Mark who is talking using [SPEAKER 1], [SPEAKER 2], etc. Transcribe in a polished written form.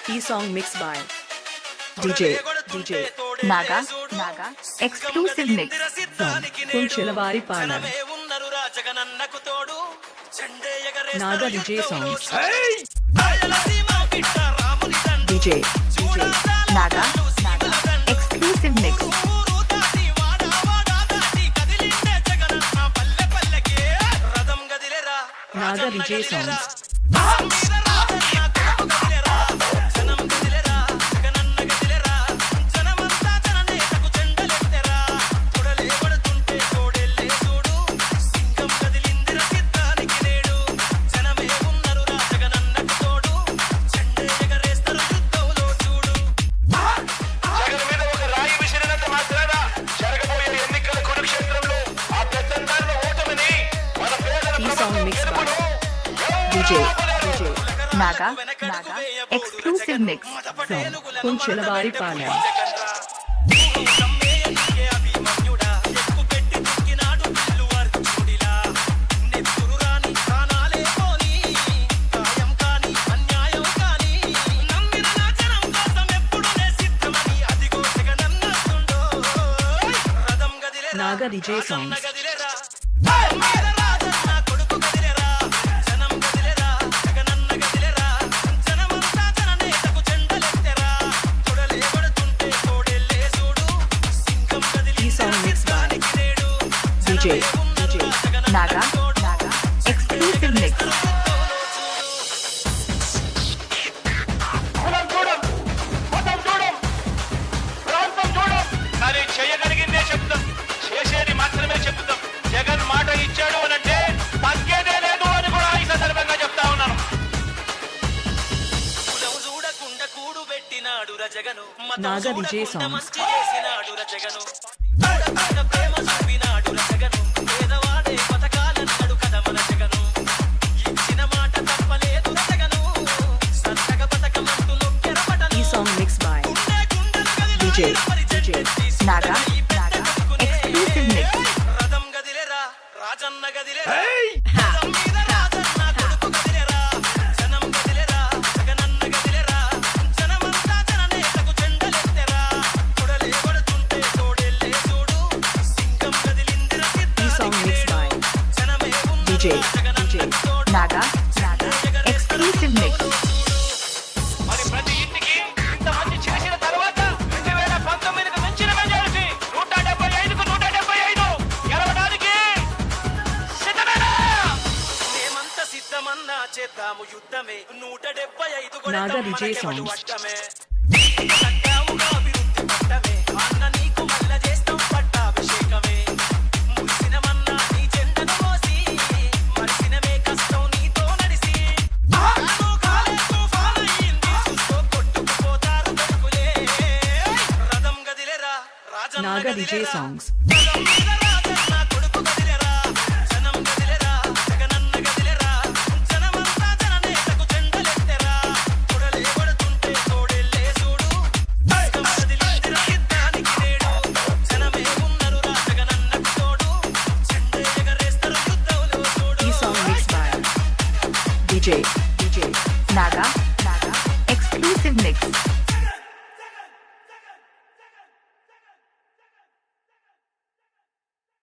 [SPEAKER 1] E-song mixed by DJ
[SPEAKER 2] Naga exclusive mix
[SPEAKER 1] from Kunchilawari Palam. Naga DJ songs. DJ
[SPEAKER 2] Naga exclusive mix
[SPEAKER 1] Naga DJ songs. E-song mixed by DJ
[SPEAKER 2] Naga exclusive mix
[SPEAKER 1] from Kunchilawari Palam. Naga DJ songs. E-song mixed by DJ
[SPEAKER 2] Naga exclusive mix
[SPEAKER 3] మరి చేయగలిగిందే చెప్తాం, చేసేది మాత్రమే చెప్తాం. జగన్ మాట ఇచ్చాడు అనంటే తగ్గేదే లేదు అని కూడా ఈ సందర్భంగా చెప్తా ఉన్నాను. చూడకుండా కూడు పెట్టినాడు రజగను,
[SPEAKER 1] Naga DJ songs.
[SPEAKER 3] మంచి చేసినాడు రజగను, ప్రేమ చూపినాడు రజగను, పేదవాడే పథకాలన్నాడు కదా మన జగను. ఇచ్చిన మాట తప్పలేదు రజగను, సన్నగ పథకం అంటూ నొక్కెరపటను.
[SPEAKER 1] E-song mixed by DJ
[SPEAKER 2] Naga exclusive mix
[SPEAKER 3] రథం గదిలేరా రాజన్న గదిలేరా, రథం మీద రాజన్న కొడుకు గదిలేరా, జనం గదిలేరా జగనన్న గదిలేరా, జనమంతా జననేతకు జెండలెత్తెరా, కొడలే కొడుతుంటే తోడెల్లే చూడు, సింగం గదిలిందిర
[SPEAKER 1] E-song mixed by
[SPEAKER 3] జనమే
[SPEAKER 1] DJ
[SPEAKER 2] Naga exclusive mix
[SPEAKER 3] మరి ప్రతి ఇంటికి ఇంతమంది చేసిన తర్వాత 2019కు మించిన మెజారిటీ 175కు 175 గెలవడానికి సిద్ధమేనా? మేమంతా సిద్ధమన్నా చేద్దాము యుద్ధమే, 175
[SPEAKER 1] Naga DJ songs.
[SPEAKER 3] వట్టమే సత్యాముగా అభివృద్ధి పట్టమే, అన్న నీకు మల్ల చేస్తాం పట్టాభిషేకమే, మురిసినమన్నా నీ జెండను మోసి, మరిసినమే కష్టం నీతో నడిసి, తాను కాలే తుఫాను అయింది, చూస్తూ కొట్టుకుపోతారు బతుకులే, రథం గదిలేరా రాజన్న
[SPEAKER 1] Naga DJ
[SPEAKER 3] గదిలేరా,
[SPEAKER 1] songs.
[SPEAKER 3] రథం మీద రాజన్న కొడుకు గదిలేరా, జనం గదిలేరా జగనన్న గదిలేరా, జనమంతా జననేతకు జెండలెత్తెరా, కొడలే కొడుతుంటే తోడెల్లే చూడు, సింగం గదిలిందిర యుద్ధానికి నేడు, జనమే ఉన్నరు రా జగనన్నకు తోడు, జెండే ఎగరేస్తారు యుద్ధంలో చూడు.
[SPEAKER 1] E-song mixed by DJ
[SPEAKER 2] Naga exclusive mix